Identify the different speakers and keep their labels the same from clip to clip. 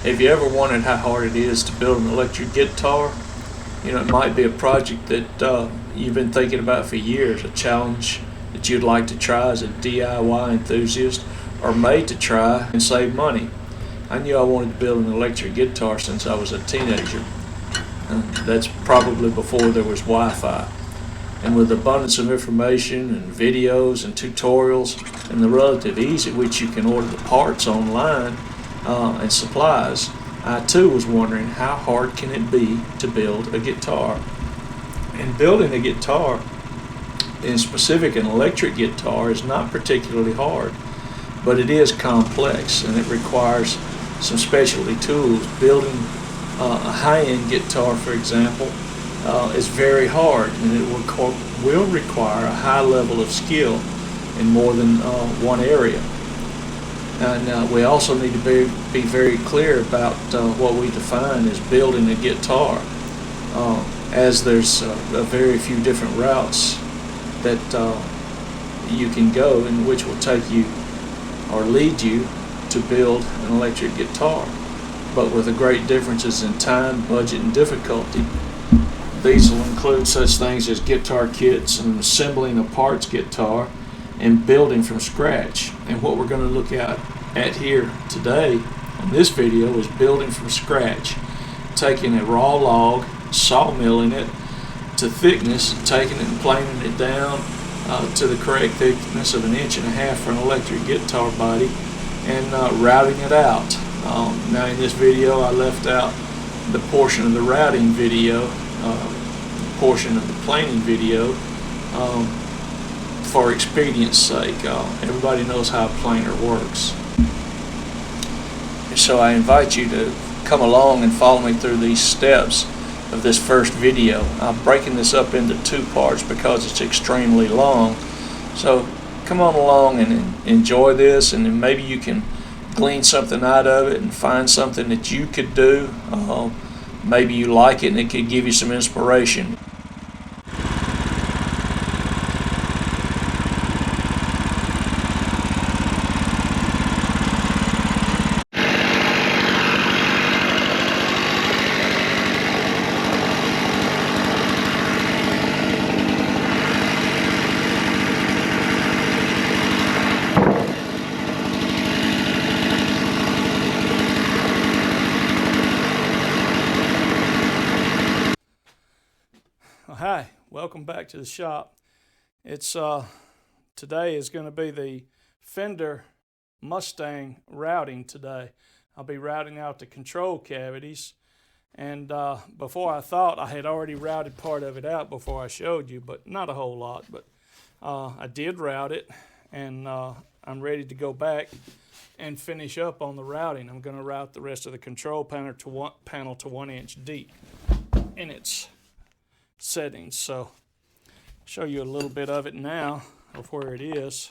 Speaker 1: If you ever wondered how hard it is to build an electric guitar, you know, it might be a project that you've been thinking about for years, a challenge that you'd like to try as a DIY enthusiast, or made to try and save money. I knew I wanted to build an electric guitar since I was a teenager. That's probably before there was Wi-Fi. And with abundance of information and videos and tutorials and the relative ease at which you can order the parts online and supplies, I too was wondering how hard can it be to build a guitar. And building a guitar, in specific an electric guitar, is not particularly hard, but it is complex and it requires some specialty tools. Building a high-end guitar, for example, is very hard, and it will require a high level of skill in more than one area. And we also need to be very clear about what we define as building a guitar, as there's very few different routes that you can go in which will take you or lead you to build an electric guitar, but with the great differences in time, budget, and difficulty. These will include such things as guitar kits and assembling a parts guitar and building from scratch. And what we're going to look at here today in this video is building from scratch, taking a raw log, sawmilling it to thickness, taking it and planing it down to the correct thickness of 1.5 inches for an electric guitar body, and routing it out. Now in this video I left out the portion of the routing video, portion of the planing video, for expedience sake. Everybody knows how a planer works. So I invite you to come along and follow me through these steps of this first video. I'm breaking this up into 2 parts because it's extremely long. So come on along and enjoy this, and then maybe you can glean something out of it and find something that you could do. Maybe you like it and it could give you some inspiration. Hi, welcome back to the shop. It's today is going to be the Fender Mustang routing today. I'll be routing out the control cavities, and before I thought I had already routed part of it out before I showed you, but not a whole lot, but I did route it, and I'm ready to go back and finish up on the routing. I'm going to route the rest of the control panel to 1 inch deep in its settings. So I'll show you a little bit of it now of where it is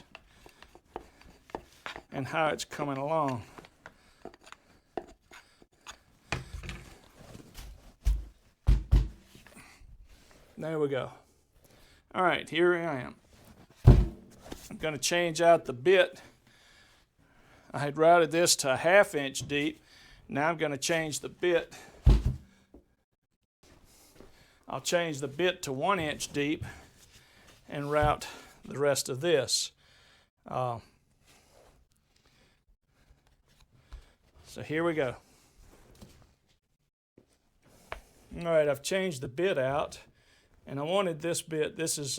Speaker 1: and how it's coming along. There we go. All right, here I am. I'm going to change out the bit. I had routed this to 1/2 inch deep. Now I'm going to change the bit. I'll change the bit to 1 inch deep and route the rest of this. So here we go. All right, I've changed the bit out, and I wanted this bit. This is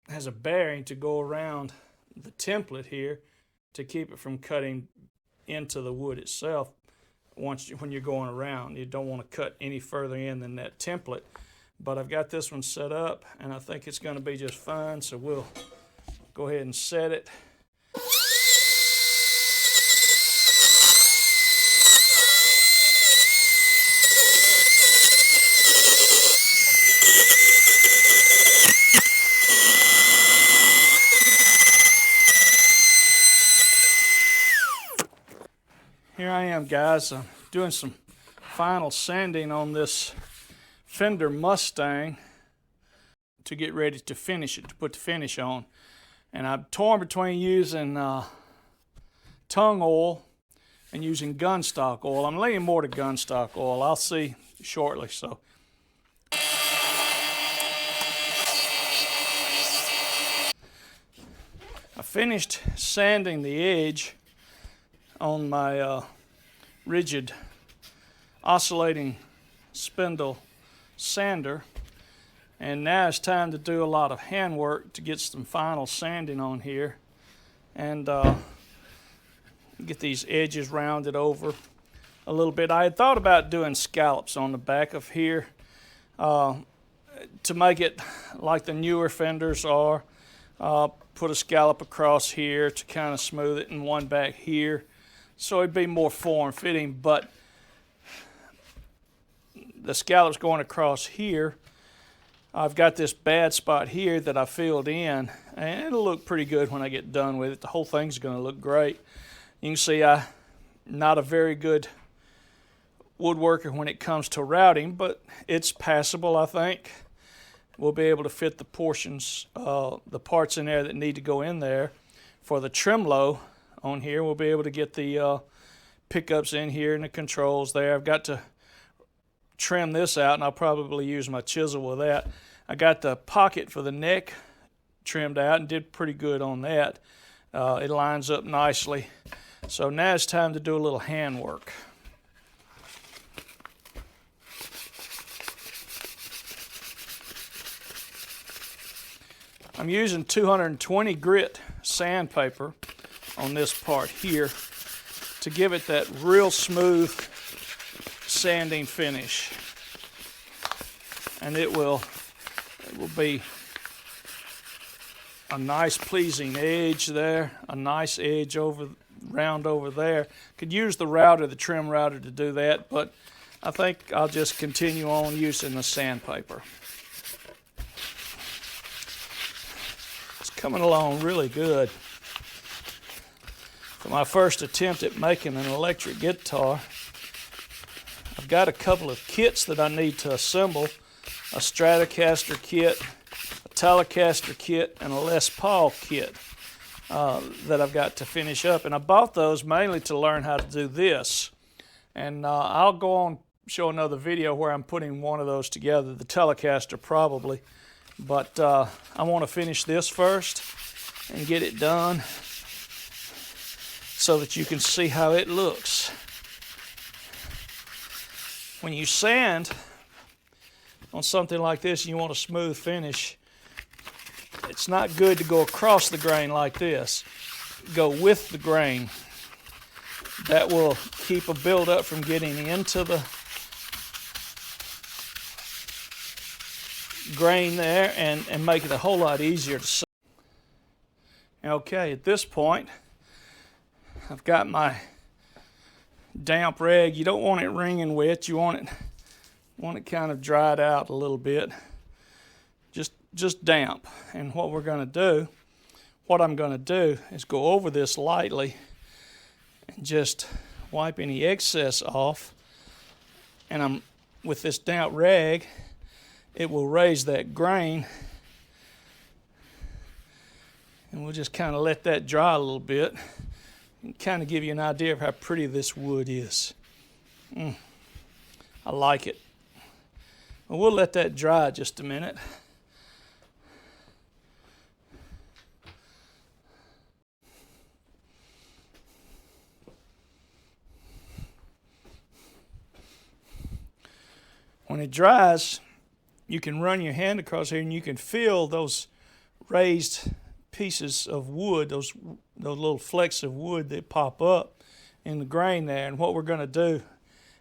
Speaker 1: has a bearing to go around the template here to keep it from cutting into the wood itself. When you're going around, you don't want to cut any further in than that template. But I've got this one set up, and I think it's going to be just fine, so we'll go ahead and set it. Here I am, guys. I'm doing some final sanding on this Fender Mustang to get ready to finish it, to put the finish on. And I'm torn between using tung oil
Speaker 2: and using gunstock oil. I'm leaning more to gunstock oil. I'll see shortly. So I finished sanding the edge on my rigid oscillating spindle sander, and now it's time to do a lot of handwork to get some final sanding on here and get these edges rounded over a little bit. I had thought about doing scallops on the back of here to make it like the newer Fenders are. Put a scallop across here to kind of smooth it, and one back here, so it'd be more form-fitting. But the scallops going across here, I've got this bad spot here that I filled in, and it'll look pretty good when I get done with it. The whole thing's going to look great. You can see I'm not a very good woodworker when it comes to routing, but it's passable, I think. We'll be able to fit the portions, the parts in there that need to go in there. For the tremolo on here, we'll be able to get the pickups in here and the controls there. I've got to trim this out, and I'll probably use my chisel with that. I got the pocket for the neck trimmed out and did pretty good on that. It lines up nicely. So now it's time to do a little handwork. I'm using 220 grit sandpaper on this part here to give it that real smooth sanding finish, and it will be a nice pleasing edge there, a nice edge round over there. Could use the router, the trim router, to do that, but I think I'll just continue on using the sandpaper. Coming along really good. For my first attempt at making an electric guitar, I've got a couple of kits that I need to assemble: a Stratocaster kit, a Telecaster kit, and a Les Paul kit that I've got to finish up. And I bought those mainly to learn how to do this. And I'll go on show another video where I'm putting one of those together, the Telecaster probably. But I want to finish this first and get it done so that you can see how it looks. When you sand on something like this and you want a smooth finish, it's not good to go across the grain like this. Go with the grain. That will keep a buildup from getting into the grain there and make it a whole lot easier to sand. Okay, at this point, I've got my damp rag. You don't want it wringing wet. You want it kind of dried out a little bit. Just damp. And what I'm going to do is go over this lightly and just wipe any excess off. And with this damp rag, it will raise that grain, and we'll just kind of let that dry a little bit and kind of give you an idea of how pretty this wood is. I like it. Well, we'll let that dry just a minute. When it dries, you can run your hand across here and you can feel those raised pieces of wood, those little flecks of wood that pop up in the grain there. And what we're going to do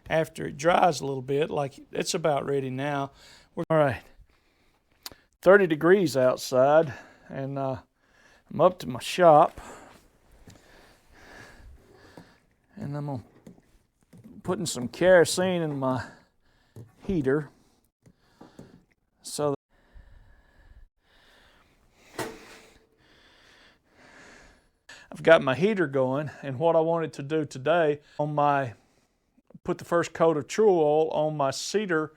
Speaker 2: after it dries a little bit, like it's about ready now. All right, 30 degrees outside, and I'm up to my shop, and I'm putting some kerosene in my heater. So I've got my heater going, and what I wanted to do today put the first coat of True Oil on my Cedar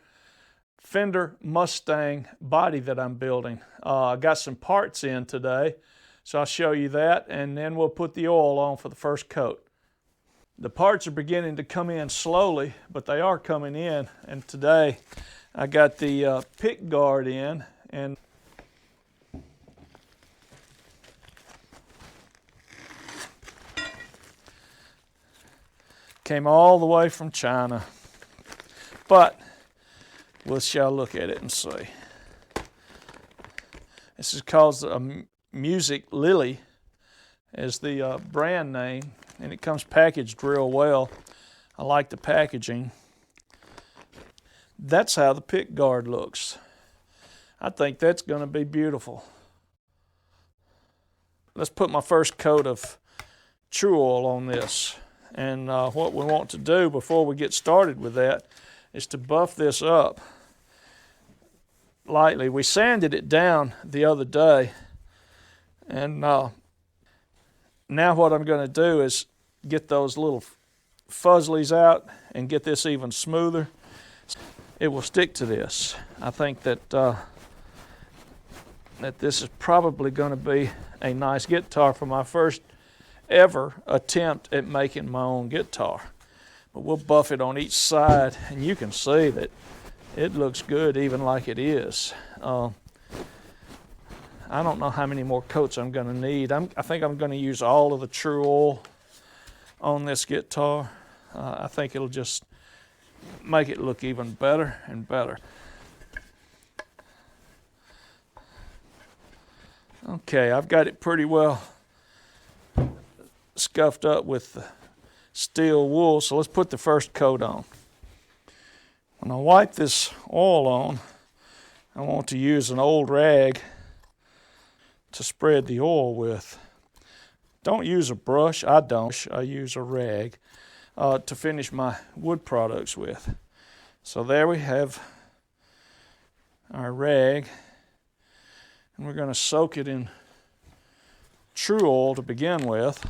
Speaker 2: Fender Mustang body that I'm building. I got some parts in today, so I'll show you that, and then we'll put the oil on for the first coat. The parts are beginning to come in slowly, but they are coming in. And today I got the pick guard in, and came all the way from China. But we shall look at it and see. This is called Music Lily, is the brand name, and it comes packaged real well. I like the packaging. That's how the pick guard looks. I think that's going to be beautiful. Let's put my first coat of True Oil on this. And what we want to do before we get started with that is to buff this up lightly. We sanded it down the other day, and now what I'm going to do is get those little fuzzlies out and get this even smoother. It will stick to this. I think that that this is probably going to be a nice guitar for my first ever attempt at making my own guitar. But we'll buff it on each side, and you can see that it looks good even like it is. I don't know how many more coats I'm going to need. I think I'm going to use all of the True Oil on this guitar. I think it'll just make it look even better and better. Okay, I've got it pretty well scuffed up with the steel wool, so let's put the first coat on. When I wipe this oil on, I want to use an old rag to spread the oil with. Don't use a brush. I don't. I use a rag to finish my wood products with. So there we have our rag, and we're going to soak it in True Oil to begin with.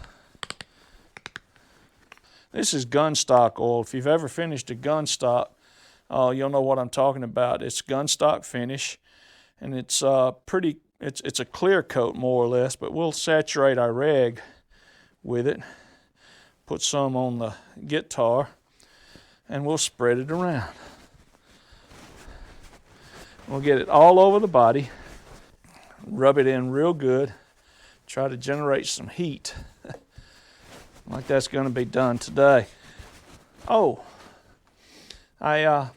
Speaker 2: This is gunstock oil. If you've ever finished a gunstock, you'll know what I'm talking about. It's gunstock finish, and it's it's a clear coat more or less, but we'll saturate our rag with it, put some on the guitar, and we'll spread it around. We'll get it all over the body, rub it in real good, try to generate some heat. Like that's going to be done today. Oh, I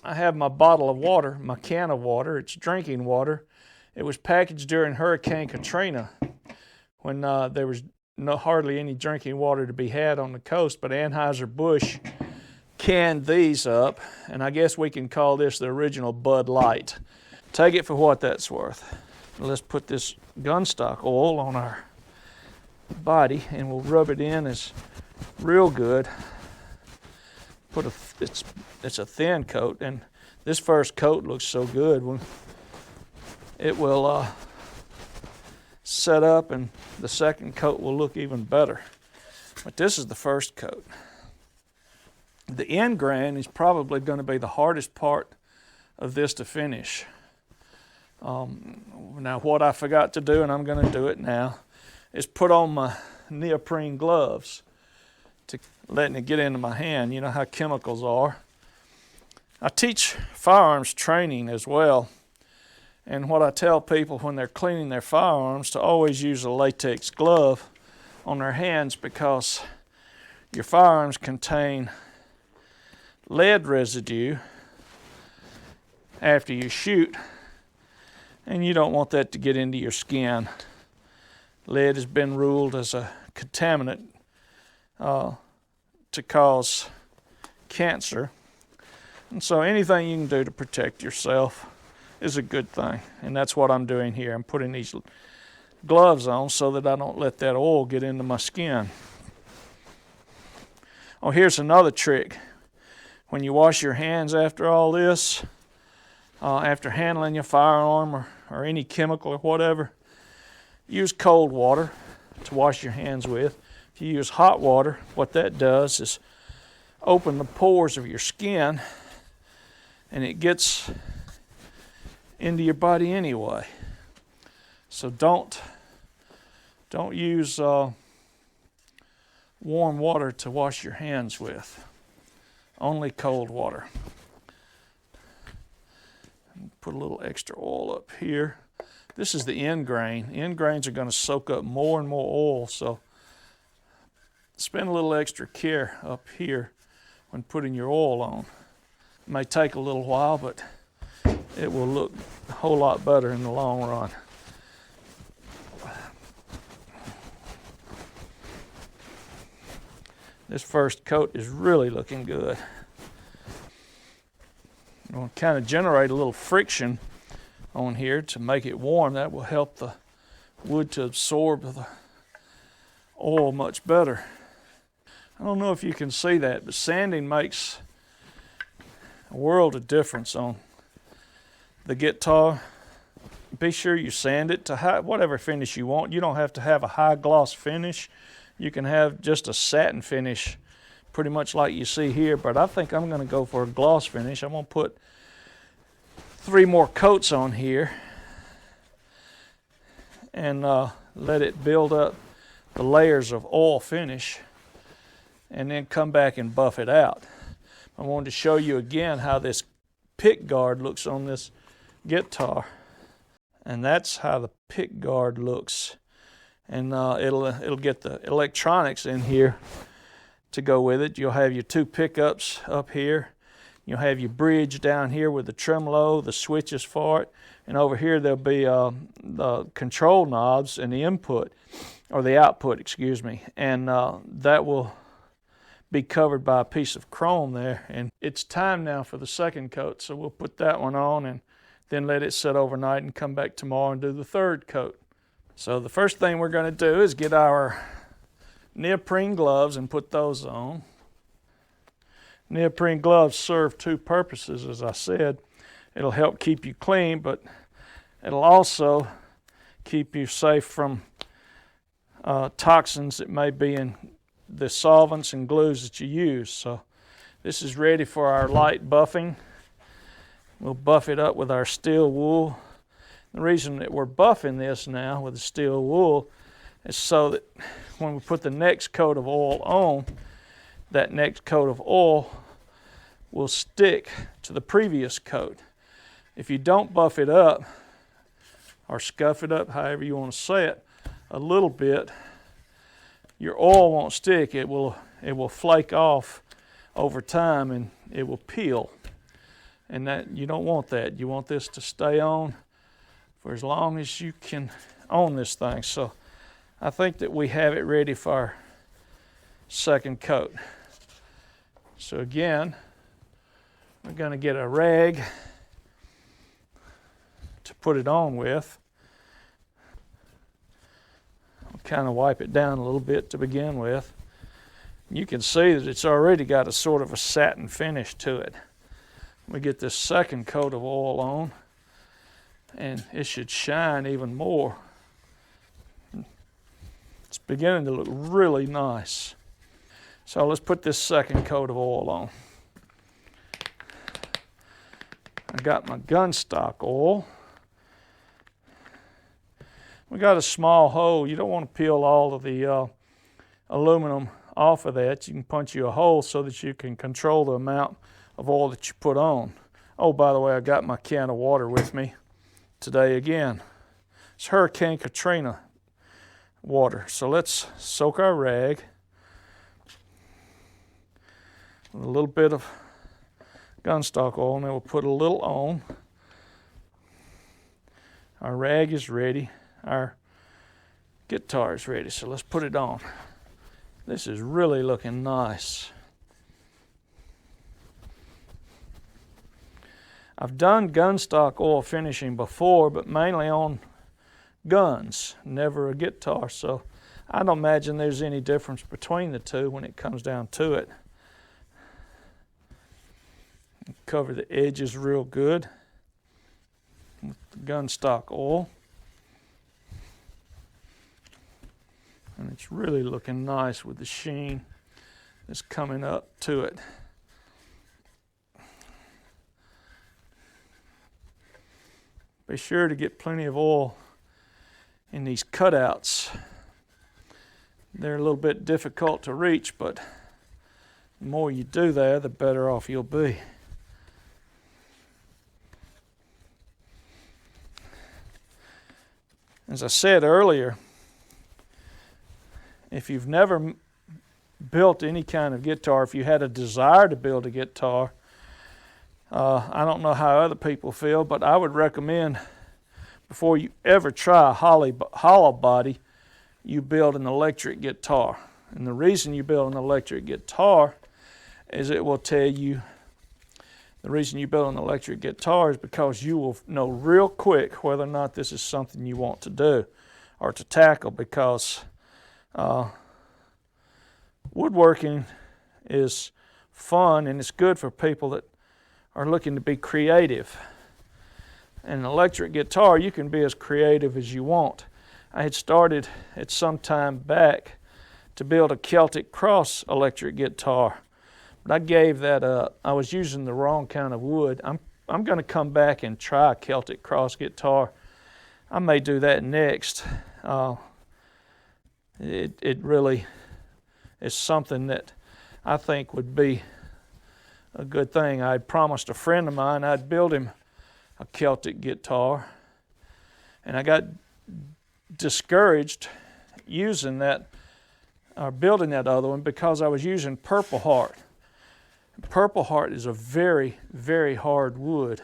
Speaker 2: have my bottle of water, my can of water. It's drinking water. It was packaged during Hurricane Katrina when there was hardly any drinking water to be had on the coast, but Anheuser-Busch canned these up, and I guess we can call this the original Bud Light. Take it for what that's worth. Let's put this gunstock oil on our body, and we'll rub it in as real good. It's a thin coat, and this first coat looks so good when it will set up, and the second coat will look even better. But this is the first coat. The end grain is probably going to be the hardest part of this to finish. Now what I forgot to do, and I'm going to do it now, is put on my neoprene gloves to letting it get into my hand. You know how chemicals are. I teach firearms training as well, and what I tell people when they're cleaning their firearms to always use a latex glove on their hands, because your firearms contain lead residue after you shoot, and you don't want that to get into your skin. Lead has been ruled as a contaminant to cause cancer. And so anything you can do to protect yourself is a good thing. And that's what I'm doing here. I'm putting these gloves on so that I don't let that oil get into my skin. Oh, here's another trick. When you wash your hands after all this, after handling your firearm or any chemical or whatever, use cold water to wash your hands with. If you use hot water, what that does is open the pores of your skin, and it gets into your body anyway. So don't use warm water to wash your hands with. Only cold water. Put a little extra oil up here. This is the end grain. End grains are going to soak up more and more oil, so spend a little extra care up here when putting your oil on. It may take a little while, but it will look a whole lot better in the long run. This first coat is really looking good. I'm going to kind of generate a little friction on here to make it warm. That will help the wood to absorb the oil much better. I don't know if you can see that, but sanding makes a world of difference on the guitar. Be sure you sand it to whatever finish you want. You don't have to have a high gloss finish. You can have just a satin finish, pretty much like you see here, but I think I'm going to go for a gloss finish. I'm going to put 3 more coats on here and let it build up the layers of oil finish and then come back and buff it out. I wanted to show you again how this pick guard looks on this guitar, and that's how the pick guard looks. And it'll get the electronics in here to go with it. You'll have your 2 pickups up here. You'll have your bridge down here with the tremolo, the switches for it, and over here there'll be the control knobs and the input, or the output, excuse me, and that will be covered by a piece of chrome there. And it's time now for the second coat, so we'll put that one on and then let it sit overnight and come back tomorrow and do the third coat. So the first thing we're going to do is get our neoprene gloves and put those on. Neoprene gloves serve 2 purposes, as I said. It'll help keep you clean, but it'll also keep you safe from toxins that may be in the solvents and glues that you use. So this is ready for our light buffing. We'll buff it up with our steel wool. The reason that we're buffing this now with the steel wool is so that when we put the next coat of oil on, that next coat of oil will stick to the previous coat. If you don't buff it up or scuff it up, however you want to say it, a little bit, your oil won't stick. It will flake off over time and it will peel. And that you don't want that. You want this to stay on for as long as you can own this thing. So I think that we have it ready for our second coat. So again, we're going to get a rag to put it on with. I'll kind of wipe it down a little bit to begin with. You can see that it's already got a sort of a satin finish to it. We get this second coat of oil on, and it should shine even more. It's beginning to look really nice. So let's put this second coat of oil on. I got my gun stock oil. We got a small hole. You don't want to peel all of the aluminum off of that. You can punch you a hole so that you can control the amount of oil that you put on. Oh, by the way, I got my can of water with me today again. It's Hurricane Katrina water. So let's soak our rag with a little bit of gunstock oil, and then we'll put a little on. Our rag is ready. Our guitar is ready, so let's put it on. This is really looking nice. I've done gunstock oil finishing before, but mainly on guns, never a guitar, so I don't imagine there's any difference between the two when it comes down to it. Cover the edges real good with the gunstock oil. And it's really looking nice with the sheen that's coming up to it. Be sure to get plenty of oil in these cutouts They're a little bit difficult to reach, but the more you do there, the better off you'll be. As I said earlier, if you've never built any kind of guitar, if you had a desire to build a guitar, I don't know how other people feel, but I would recommend before you ever try a hollow body, you build an electric guitar. And the reason you build an electric guitar is it will tell you, the reason you build an electric guitar is because you will know real quick whether or not this is something you want to do or to tackle, because woodworking is fun and it's good for people that are looking to be creative. And an electric guitar, you can be as creative as you want. I had started at some time back to build a Celtic cross electric guitar, but I gave that up. I was using the wrong kind of wood. I'm going to come back and try a Celtic cross guitar. I may do that next. It really is something that I think would be a good thing. I promised a friend of mine I'd build him a Celtic guitar, and I got discouraged using that or building that other one because I was using Purple Heart. Purple Heart is a very, very hard wood,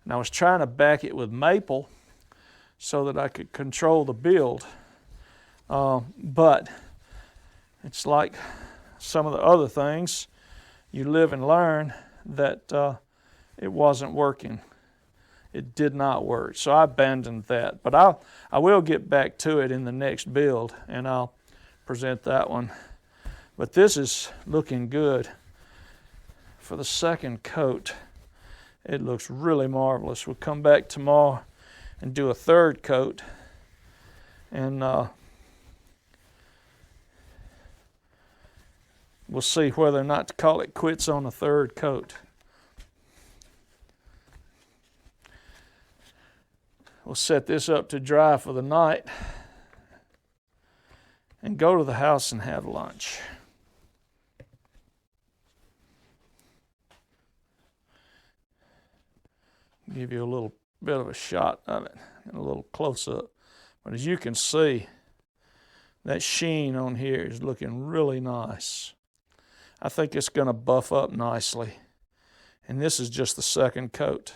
Speaker 2: and I was trying to back it with maple so that I could control the build, but it's like some of the other things, you live and learn, that it wasn't working. It did not work, so I abandoned that. But I will get back to it in the next build, and I'll present that one. But this is looking good. For the second coat, it looks really marvelous. We'll come back tomorrow and do a third coat, and we'll see whether or not to call it quits on a third coat. We'll set this up to dry for the night and go to the house and have lunch. Give you a little bit of a shot of it and a little close up. But as you can see, that sheen on here is looking really nice. I think it's going to buff up nicely. And this is just the second coat.